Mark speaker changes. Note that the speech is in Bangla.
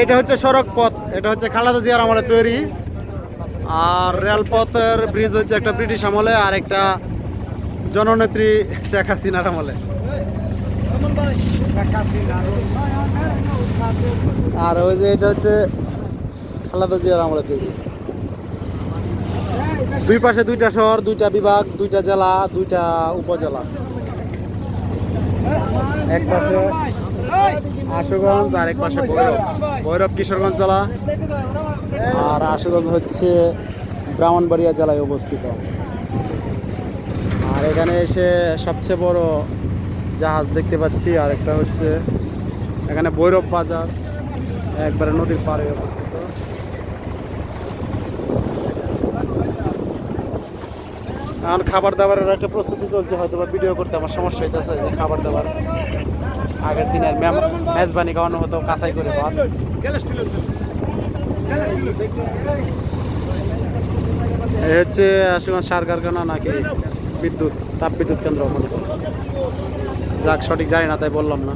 Speaker 1: এটা হচ্ছে সড়ক পথ, এটা হচ্ছে খালেদা জিয়ার আমলে তৈরি। আর রেলপথের ব্রিজ হচ্ছে একটা ব্রিটিশ আমলে, আর একটা জননেত্রী শেখ হাসিনার আমলে। আর ওই যে এটা হচ্ছে খালেদা জিয়ার আমলে তৈরি। দুই পাশে দুইটা শহর, দুইটা বিভাগ, দুইটা জেলা, দুইটা উপজেলা। এক পাশে আশুগঞ্জ আর এক পাশে ভৈরব। ভৈরব কিশোরগঞ্জ জেলা, আর আশুগঞ্জ হচ্ছে ব্রাহ্মণবাড়িয়া জেলায় অবস্থিত। আর এখানে এসে সবচেয়ে বড় জাহাজ দেখতে পাচ্ছি। আর একটা হচ্ছে এখানে ভৈরব বাজার, একবারে নদীর পাড়ে অবস্থিত। এখন খাবার দাবারের একটা প্রস্তুতি চলছে, হয়তো বা ভিডিও করতে আমার সমস্যা হইতেছে। যে খাবার দাবার আগের দিনের মেজবানি খাওয়ানো হতো কাঁচাই করে ভাত। এই হচ্ছে আশুগঞ্জ সার কারখানা নাকি বিদ্যুৎ, তাপ বিদ্যুৎ কেন্দ্র মনে করি। যাক, সঠিক জানি না তাই বললাম না।